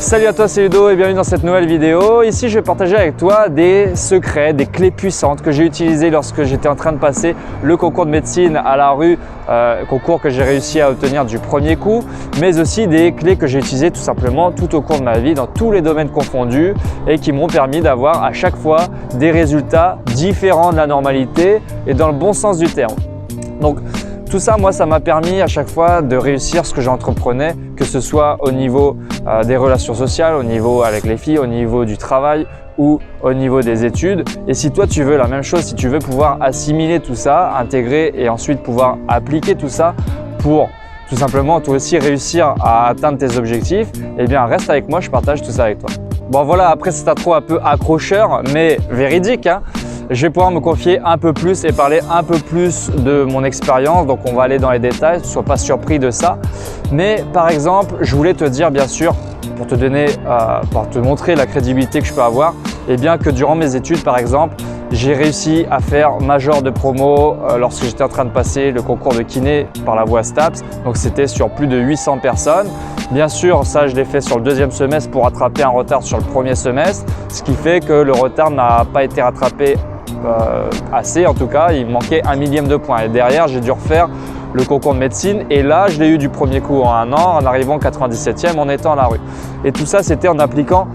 Salut à toi, c'est Ludo et bienvenue dans cette nouvelle vidéo. Ici, je vais partager avec toi des secrets, des clés puissantes que j'ai utilisées lorsque j'étais en train de passer le concours de médecine à la rue, concours que j'ai réussi à obtenir du premier coup, mais aussi des clés que j'ai utilisées tout simplement tout au cours de ma vie, dans tous les domaines confondus et qui m'ont permis d'avoir à chaque fois des résultats différents de la normalité et dans le bon sens du terme. Donc, tout ça, moi, ça m'a permis à chaque fois de réussir ce que j'entreprenais, que ce soit au niveau des relations sociales, au niveau avec les filles, au niveau du travail ou au niveau des études. Et si toi, tu veux la même chose, si tu veux pouvoir assimiler tout ça, intégrer et ensuite pouvoir appliquer tout ça pour tout simplement toi aussi réussir à atteindre tes objectifs, eh bien, reste avec moi, je partage tout ça avec toi. Bon, voilà, après cette intro un peu accrocheur, mais véridique, hein. Je vais pouvoir me confier un peu plus et parler un peu plus de mon expérience. Donc, on va aller dans les détails, ne sois pas surpris de ça. Mais par exemple, je voulais te dire bien sûr, pour te montrer la crédibilité que je peux avoir, eh bien que durant mes études par exemple, j'ai réussi à faire major de promo lorsque j'étais en train de passer le concours de kiné par la voie STAPS. Donc, c'était sur plus de 800 personnes. Bien sûr, ça, je l'ai fait sur le deuxième semestre pour rattraper un retard sur le premier semestre, ce qui fait que le retard n'a pas été rattrapé assez, en tout cas, il manquait 1/1000 de point. Et derrière, j'ai dû refaire le concours de médecine et là, je l'ai eu du premier coup en un an, en arrivant 97e, en étant à la rue. Et tout ça, c'était en appliquant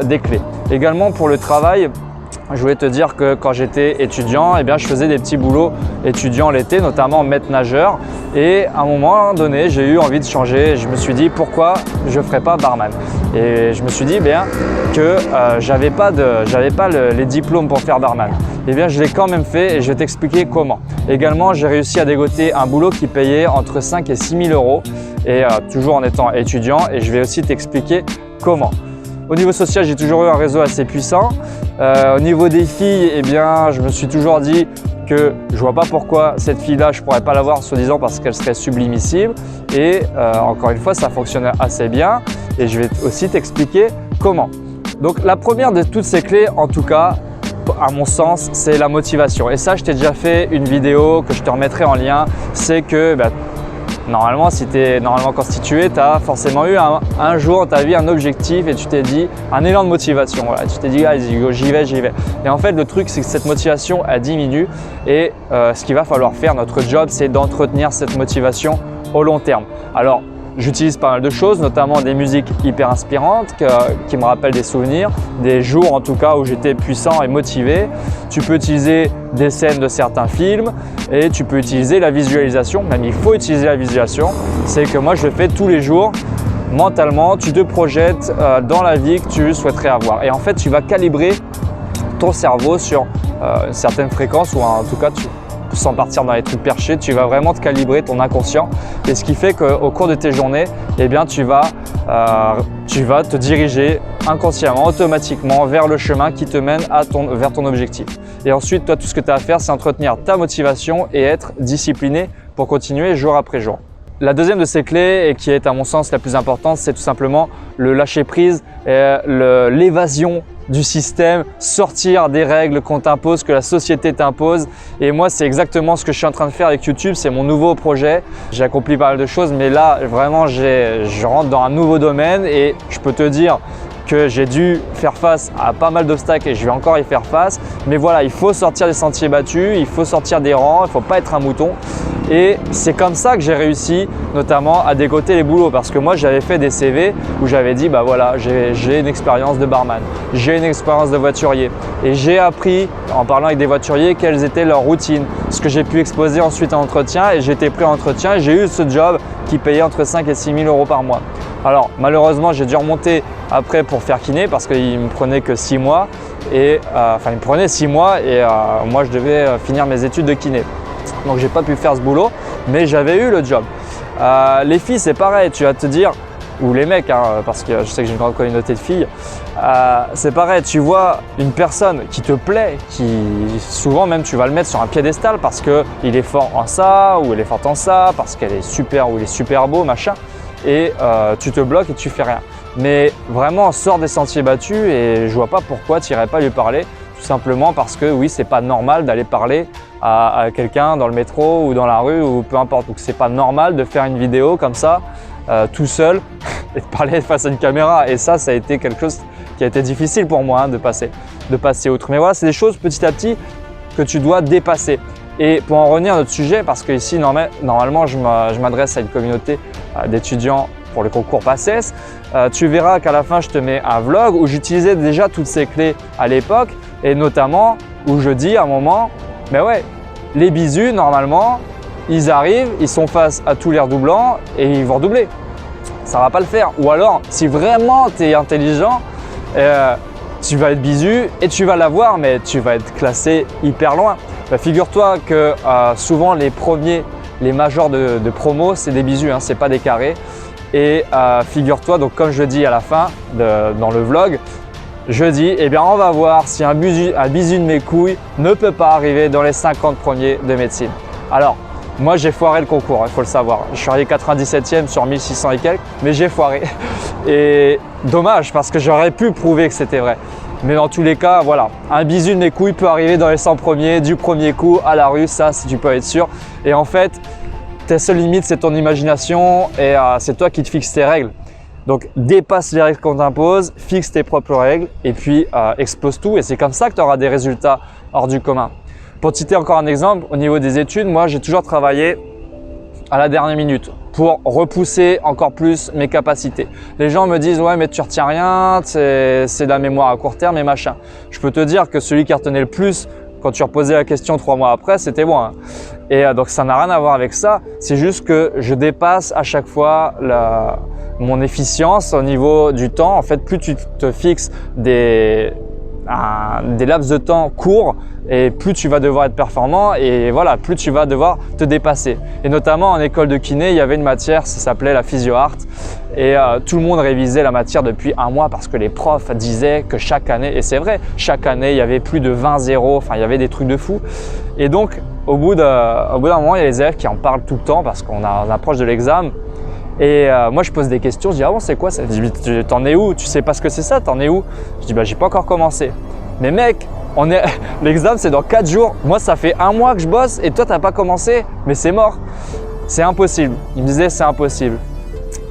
des clés. Également pour le travail, je voulais te dire que quand j'étais étudiant, eh bien, je faisais des petits boulots étudiants l'été, notamment maître nageur. Et à un moment donné, j'ai eu envie de changer. Je me suis dit pourquoi je ne ferais pas barman. Et je me suis dit bien que j'avais pas les diplômes pour faire barman. Eh bien, je l'ai quand même fait et je vais t'expliquer comment. Également, j'ai réussi à dégoter un boulot qui payait entre 5 et 6 000 euros et toujours en étant étudiant. Et je vais aussi t'expliquer comment. Au niveau social, j'ai toujours eu un réseau assez puissant. Au niveau des filles, eh bien, je me suis toujours dit que je ne vois pas pourquoi cette fille-là, je ne pourrais pas l'avoir soi-disant parce qu'elle serait sublimissime. Et encore une fois, ça fonctionne assez bien. Et je vais aussi t'expliquer comment. Donc, la première de toutes ces clés, en tout cas, à mon sens, c'est la motivation. Et ça, je t'ai déjà fait une vidéo que je te remettrai en lien. C'est que normalement, si tu es normalement constitué, tu as forcément eu un jour dans ta vie un objectif et tu t'es dit un élan de motivation. Voilà, tu t'es dit j'y vais, j'y vais. Et en fait, le truc, c'est que cette motivation, elle diminue et ce qu'il va falloir faire, notre job, c'est d'entretenir cette motivation au long terme. Alors, j'utilise pas mal de choses, notamment des musiques hyper inspirantes qui me rappellent des souvenirs, des jours en tout cas où j'étais puissant et motivé. Tu peux utiliser des scènes de certains films et tu peux utiliser la visualisation, même il faut utiliser la visualisation. C'est que moi je le fais tous les jours. Mentalement, tu te projettes dans la vie que tu souhaiterais avoir. Et en fait, tu vas calibrer ton cerveau sur une certaine fréquence ou en tout cas sans partir dans les trucs perchés, tu vas vraiment te calibrer ton inconscient et ce qui fait qu'au cours de tes journées, eh bien, tu vas te diriger inconsciemment, automatiquement vers le chemin qui te mène vers ton objectif. Et ensuite, toi, tout ce que tu as à faire, c'est entretenir ta motivation et être discipliné pour continuer jour après jour. La deuxième de ces clés, et qui est à mon sens la plus importante, c'est tout simplement le lâcher prise et l'évasion du système, sortir des règles qu'on t'impose, que la société t'impose. Et moi, c'est exactement ce que je suis en train de faire avec YouTube. C'est mon nouveau projet. J'ai accompli pas mal de choses, mais là, vraiment, je rentre dans un nouveau domaine et je peux te dire que j'ai dû faire face à pas mal d'obstacles et je vais encore y faire face. Mais voilà, il faut sortir des sentiers battus, il faut sortir des rangs, il ne faut pas être un mouton. Et c'est comme ça que j'ai réussi notamment à dégoter les boulots parce que moi j'avais fait des CV où j'avais dit voilà, j'ai une expérience de barman, j'ai une expérience de voiturier et j'ai appris en parlant avec des voituriers quelles étaient leurs routines, ce que j'ai pu exposer ensuite en entretien et j'ai été pris en entretien et j'ai eu ce job qui payait entre 5 et 6 000 euros par mois. Alors malheureusement j'ai dû remonter après pour faire kiné parce qu'il me prenait que 6 mois et il me prenait 6 mois et moi je devais finir mes études de kiné. Donc j'ai pas pu faire ce boulot, mais j'avais eu le job. Les filles, c'est pareil, tu vas te dire, ou les mecs, hein, parce que je sais que j'ai une grande communauté de filles, c'est pareil, tu vois une personne qui te plaît, qui souvent même tu vas le mettre sur un piédestal parce qu'il est fort en ça, ou elle est forte en ça, parce qu'elle est super ou il est super beau, machin, et tu te bloques et tu fais rien. Mais vraiment, sors des sentiers battus et je vois pas pourquoi tu n'irais pas lui parler. Tout simplement parce que oui, c'est pas normal d'aller parler à quelqu'un dans le métro ou dans la rue ou peu importe. Donc c'est pas normal de faire une vidéo comme ça tout seul et de parler face à une caméra. Et ça a été quelque chose qui a été difficile pour moi de passer outre. Mais voilà, c'est des choses petit à petit que tu dois dépasser. Et pour en revenir à notre sujet, parce que ici, normalement, je m'adresse à une communauté d'étudiants pour le concours PACES, tu verras qu'à la fin, je te mets un vlog où j'utilisais déjà toutes ces clés à l'époque et notamment où je dis à un moment, mais ouais, les bisous, normalement, ils arrivent, ils sont face à tous les redoublants et ils vont redoubler. Ça va pas le faire. Ou alors, si vraiment tu es intelligent, tu vas être bisu et tu vas l'avoir, mais tu vas être classé hyper loin. Figure-toi que souvent les majors de promo, c'est des bisous, hein, c'est pas des carrés. Et figure-toi, donc comme je dis à la fin dans le vlog, je dis, eh bien on va voir si un bisu de mes couilles ne peut pas arriver dans les 50 premiers de médecine. Alors, moi j'ai foiré le concours, il faut le savoir. Je suis arrivé 97e sur 1600 et quelques, mais j'ai foiré. Et dommage parce que j'aurais pu prouver que c'était vrai. Mais dans tous les cas, voilà, un bisu de mes couilles peut arriver dans les 100 premiers du premier coup à la rue, ça si tu peux être sûr. Et en fait, ta seule limite c'est ton imagination et c'est toi qui te fixes tes règles. Donc dépasse les règles qu'on t'impose, fixe tes propres règles et puis explose tout. Et c'est comme ça que tu auras des résultats hors du commun. Pour te citer encore un exemple, au niveau des études, moi j'ai toujours travaillé à la dernière minute pour repousser encore plus mes capacités. Les gens me disent « ouais mais tu retiens rien, c'est de la mémoire à court terme et machin ». Je peux te dire que celui qui retenait le plus quand tu reposais la question 3 mois après, c'était moi. Et donc ça n'a rien à voir avec ça, c'est juste que je dépasse à chaque fois mon efficience au niveau du temps. En fait, plus tu te fixes des laps de temps courts et plus tu vas devoir être performant et voilà, plus tu vas devoir te dépasser. Et notamment en école de kiné, il y avait une matière, ça s'appelait la physio-art et tout le monde révisait la matière depuis un mois parce que les profs disaient que chaque année, et c'est vrai, chaque année il y avait plus de 20 zéros, enfin il y avait des trucs de fou. Et donc au bout d'un moment, il y a les élèves qui en parlent tout le temps parce qu'on approche de l'examen. Et moi je pose des questions, je dis « ah bon c'est quoi ça ?» Je dis « t'en es où? Tu sais pas ce que c'est ça? T'en es où ?» Je dis « bah j'ai pas encore commencé. » Mais mec, l'examen c'est dans 4 jours, moi ça fait 1 mois que je bosse et toi t'as pas commencé, mais c'est mort. C'est impossible. Il me disait c'est impossible.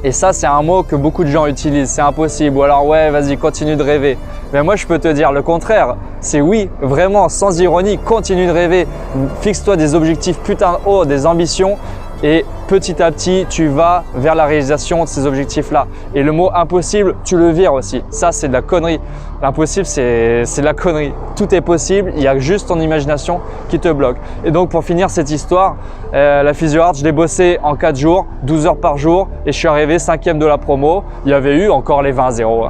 Et ça c'est un mot que beaucoup de gens utilisent, c'est impossible. Ou alors ouais vas-y continue de rêver. Mais moi je peux te dire le contraire, c'est oui, vraiment sans ironie, continue de rêver. Fixe-toi des objectifs putain hauts, des ambitions. Et petit à petit, tu vas vers la réalisation de ces objectifs-là. Et le mot impossible, tu le vires aussi. Ça, c'est de la connerie. L'impossible, c'est de la connerie. Tout est possible, il y a juste ton imagination qui te bloque. Et donc, pour finir cette histoire, la physio-art, je l'ai bossé en 4 jours, 12 heures par jour et je suis arrivé 5e de la promo. Il y avait eu encore les 20 zéros.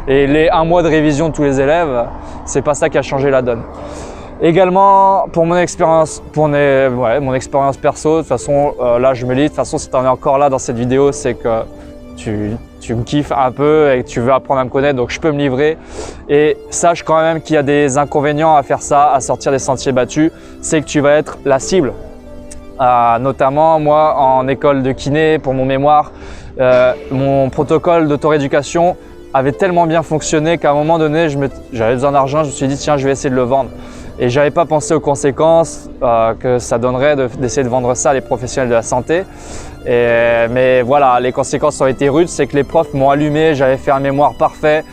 Et les 1 mois de révision de tous les élèves, c'est pas ça qui a changé la donne. Également pour mon expérience, mon expérience perso, de toute façon là je me lis, de toute façon si tu en es encore là dans cette vidéo, c'est que tu me kiffes un peu et que tu veux apprendre à me connaître, donc je peux me livrer. Et sache quand même qu'il y a des inconvénients à faire ça, à sortir des sentiers battus, c'est que tu vas être la cible. Notamment moi en école de kiné pour mon mémoire, mon protocole d'autoréducation avait tellement bien fonctionné qu'à un moment donné j'avais besoin d'argent, je me suis dit tiens je vais essayer de le vendre. Et je n'avais pas pensé aux conséquences que ça donnerait d'essayer de vendre ça à les professionnels de la santé. Mais voilà, les conséquences ont été rudes, c'est que les profs m'ont allumé, j'avais fait un mémoire parfait,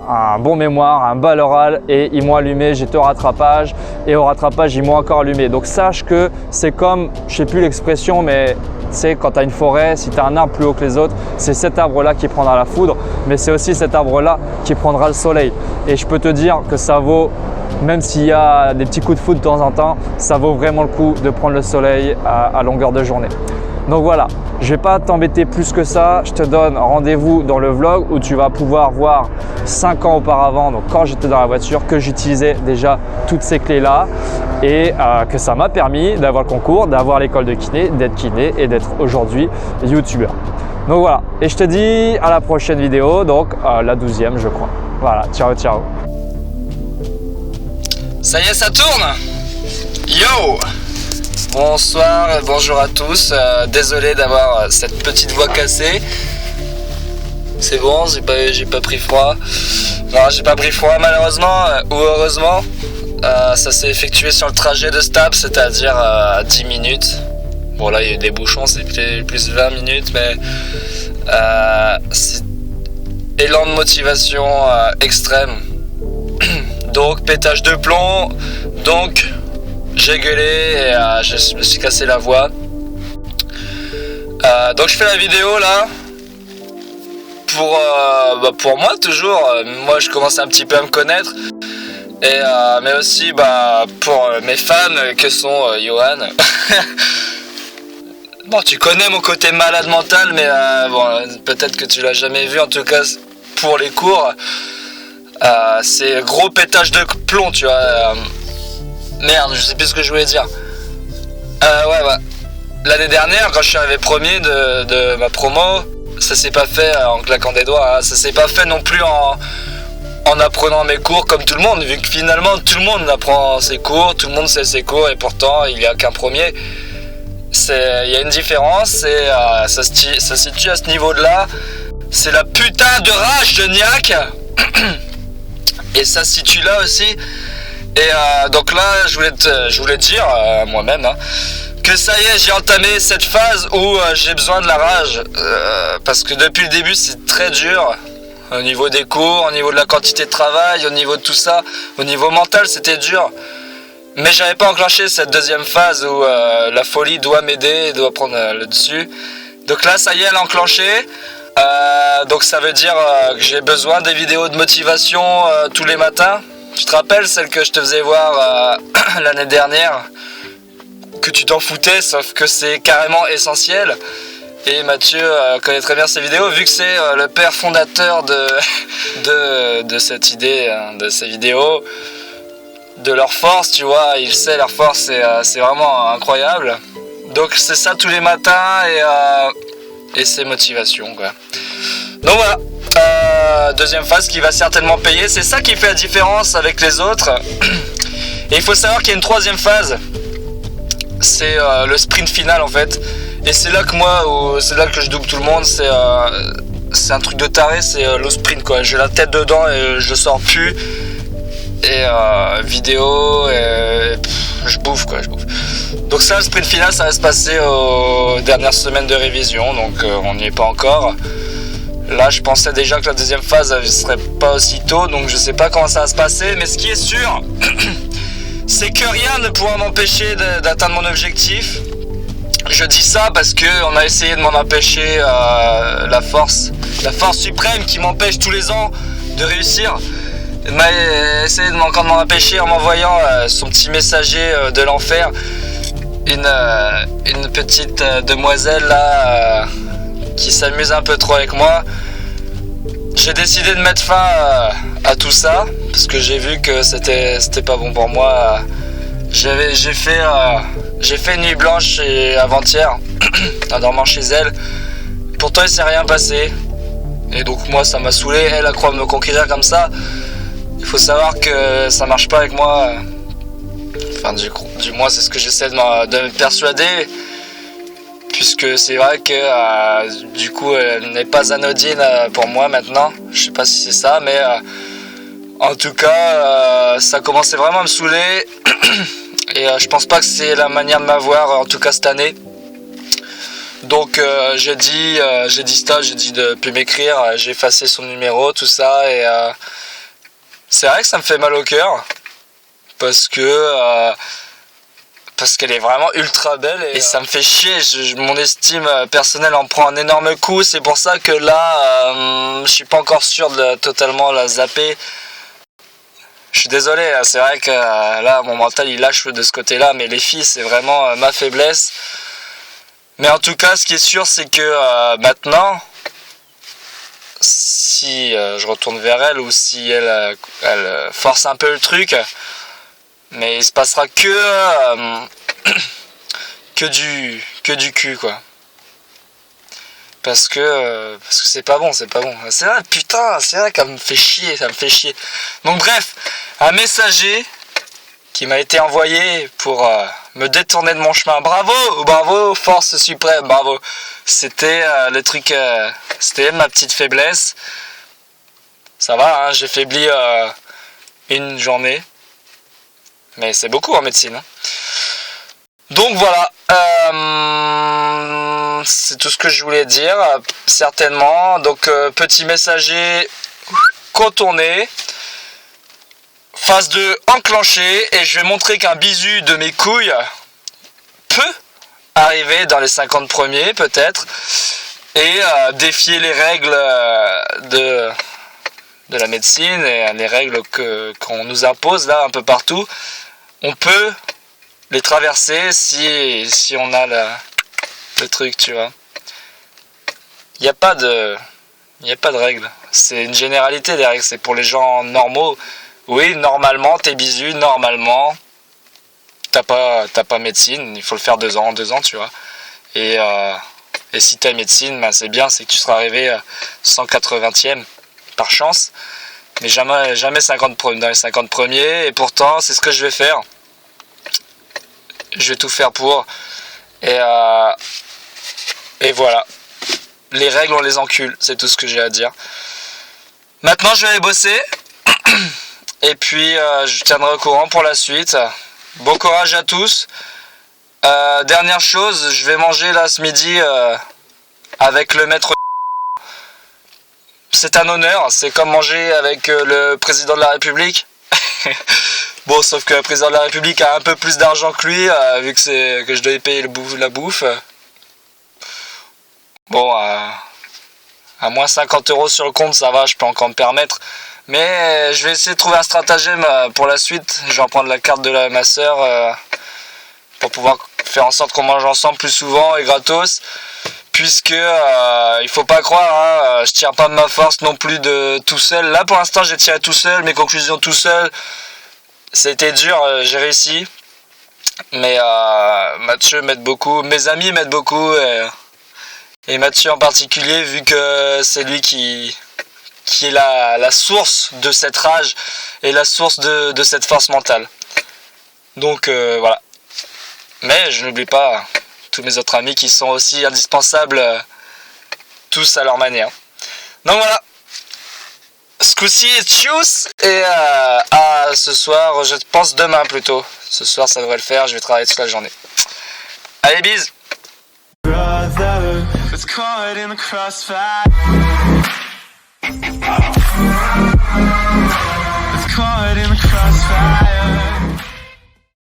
un bon mémoire, un bal oral et ils m'ont allumé, j'étais au rattrapage et au rattrapage ils m'ont encore allumé. Donc sache que c'est comme, je ne sais plus l'expression, mais c'est quand tu as une forêt, si tu as un arbre plus haut que les autres, c'est cet arbre-là qui prendra la foudre, mais c'est aussi cet arbre-là qui prendra le soleil. Et je peux te dire que ça vaut, même s'il y a des petits coups de foudre de temps en temps, ça vaut vraiment le coup de prendre le soleil à longueur de journée. Donc voilà, je ne vais pas t'embêter plus que ça, je te donne rendez-vous dans le vlog où tu vas pouvoir voir 5 ans auparavant, donc quand j'étais dans la voiture, que j'utilisais déjà toutes ces clés-là et que ça m'a permis d'avoir le concours, d'avoir l'école de kiné, d'être kiné et d'être aujourd'hui youtubeur. Donc voilà, et je te dis à la prochaine vidéo, donc la 12e je crois. Voilà, ciao ciao. Ça y est, ça tourne. Yo! Bonsoir et bonjour à tous. Désolé d'avoir cette petite voix cassée. C'est bon, j'ai pas pris froid. Non, j'ai pas pris froid malheureusement ou heureusement. Ça s'est effectué sur le trajet de Stab, c'est-à-dire 10 minutes. Bon là il y a eu des bouchons, c'est plus de 20 minutes, mais c'est élan de motivation extrême. Donc pétage de plomb, donc j'ai gueulé et je me suis cassé la voix. Donc je fais la vidéo là pour moi toujours. Moi je commence un petit peu à me connaître. Et mais aussi pour mes fans que sont Johan. Bon, tu connais mon côté malade mental, mais bon, peut-être que tu l'as jamais vu. En tout cas, pour les cours, c'est gros pétage de plomb, tu vois. Merde, je sais plus ce que je voulais dire. Ouais. L'année dernière, quand je suis arrivé premier de ma promo, ça s'est pas fait en claquant des doigts. Hein. Ça s'est pas fait non plus en apprenant mes cours comme tout le monde, vu que finalement tout le monde apprend ses cours, tout le monde sait ses cours, et pourtant il n'y a qu'un premier. Il y a une différence, et ça se situe à ce niveau-là. C'est la putain de rage de Niac. Et ça se situe là aussi. Et donc là, je voulais te dire moi-même que ça y est, j'ai entamé cette phase où j'ai besoin de la rage. Parce que depuis le début, c'est très dur. Au niveau des cours, au niveau de la quantité de travail, au niveau de tout ça, au niveau mental, c'était dur. Mais j'avais pas enclenché cette deuxième phase où la folie doit m'aider, doit prendre le dessus. Donc là, ça y est, elle a enclenché. Donc ça veut dire que j'ai besoin des vidéos de motivation tous les matins. Tu te rappelles celle que je te faisais voir l'année dernière? Que tu t'en foutais, sauf que c'est carrément essentiel. Et Mathieu connaît très bien ces vidéos, vu que c'est le père fondateur de cette idée, de ces vidéos, de leur force, tu vois. Il sait, leur force, c'est vraiment incroyable. Donc c'est ça tous les matins, et c'est motivation, quoi. Donc voilà, deuxième phase qui va certainement payer. C'est ça qui fait la différence avec les autres. Et il faut savoir qu'il y a une troisième phase. C'est le sprint final en fait. Et c'est là que c'est là que je double tout le monde. C'est un truc de taré, c'est le sprint quoi. J'ai la tête dedans et je sors plus. Et vidéo, et je bouffe quoi, je bouffe. Donc ça, le sprint final, ça va se passer aux dernières semaines de révision. Donc on n'y est pas encore. Là, je pensais déjà que la deuxième phase ne serait pas aussitôt. Donc je sais pas comment ça va se passer. Mais ce qui est sûr, c'est que rien ne pourra m'empêcher d'atteindre mon objectif. Je dis ça parce que on a essayé de m'en empêcher, la force suprême qui m'empêche tous les ans de réussir. Elle m'a essayé de m'en empêcher en m'envoyant son petit messager de l'enfer, une petite demoiselle là qui s'amuse un peu trop avec moi. J'ai décidé de mettre fin à tout ça parce que j'ai vu que c'était pas bon pour moi. J'ai fait une nuit blanche avant-hier en dormant chez elle. Pourtant il s'est rien passé. Et donc moi ça m'a saoulé. Elle a croit me conquérir comme ça. Il faut savoir que ça marche pas avec moi. Enfin du moins c'est ce que j'essaie de me persuader. Puisque c'est vrai que du coup elle n'est pas anodine pour moi maintenant. Je sais pas si c'est ça, mais en tout cas ça commençait vraiment à me saouler. Et je pense pas que c'est la manière de m'avoir, en tout cas cette année. Donc j'ai dit de plus m'écrire, j'ai effacé son numéro, tout ça, et c'est vrai que ça me fait mal au cœur parce qu'elle est vraiment ultra belle et ça me fait chier. Mon estime personnelle en prend un énorme coup. C'est pour ça que là, je suis pas encore sûr de totalement la zapper. Je suis désolé, c'est vrai que là mon mental il lâche de ce côté-là, mais les filles c'est vraiment ma faiblesse. Mais en tout cas, ce qui est sûr, c'est que maintenant, si je retourne vers elle ou si elle force un peu le truc, mais il se passera que du cul quoi. Parce que c'est pas bon. C'est vrai, putain, c'est vrai qu'elle me fait chier, ça me fait chier. Donc bref, un messager qui m'a été envoyé pour me détourner de mon chemin. Bravo, force suprême, bravo. C'était le truc, c'était ma petite faiblesse. Ça va, hein, j'ai faibli une journée. Mais c'est beaucoup en médecine. Hein. Donc voilà, c'est tout ce que je voulais dire, certainement. Donc petit messager contourné, phase 2 enclenchée, et je vais montrer qu'un bisu de mes couilles peut arriver dans les 50 premiers peut-être, et défier les règles de la médecine et les règles qu'on nous impose là un peu partout. On peut les traverser si on a le truc, tu vois. Il n'y a pas de règles. C'est une généralité des règles. C'est pour les gens normaux. Oui, normalement, t'es bisu, normalement, t'as pas médecine. Il faut le faire 2 ans, tu vois. Et si t'as médecine, ben c'est bien, c'est que tu seras arrivé à 180e par chance. Mais jamais dans les 50 premiers. Et pourtant, c'est ce que je vais faire. Je vais tout faire pour. Et voilà. Les règles, on les encule. C'est tout ce que j'ai à dire. Maintenant, je vais aller bosser. Et puis, je tiendrai au courant pour la suite. Bon courage à tous. Dernière chose, je vais manger là ce midi avec le maître. C'est un honneur. C'est comme manger avec le président de la République. Bon, sauf que le président de la République a un peu plus d'argent que lui, vu que je dois y payer la bouffe. Bon, à moins 50 € sur le compte, ça va, je peux encore me permettre. Mais je vais essayer de trouver un stratagème pour la suite. Je vais en prendre la carte de ma soeur pour pouvoir faire en sorte qu'on mange ensemble plus souvent et gratos. Puisque il faut pas croire, je tire pas de ma force non plus de tout seul. Là pour l'instant j'ai tiré tout seul, mes conclusions tout seul. C'était dur, j'ai réussi. Mais Mathieu m'aide beaucoup, mes amis m'aident beaucoup. Et Mathieu en particulier, vu que c'est lui qui est la source de cette rage et la source de cette force mentale. Donc voilà. Mais je n'oublie pas tous mes autres amis qui sont aussi indispensables, tous à leur manière. Donc voilà. Ce coup-ci, tchuss. Et à ce soir, je pense demain plutôt. Ce soir, ça devrait le faire. Je vais travailler toute la journée. Allez, bise. Brother was caught in the crossfire. Was caught in the crossfire.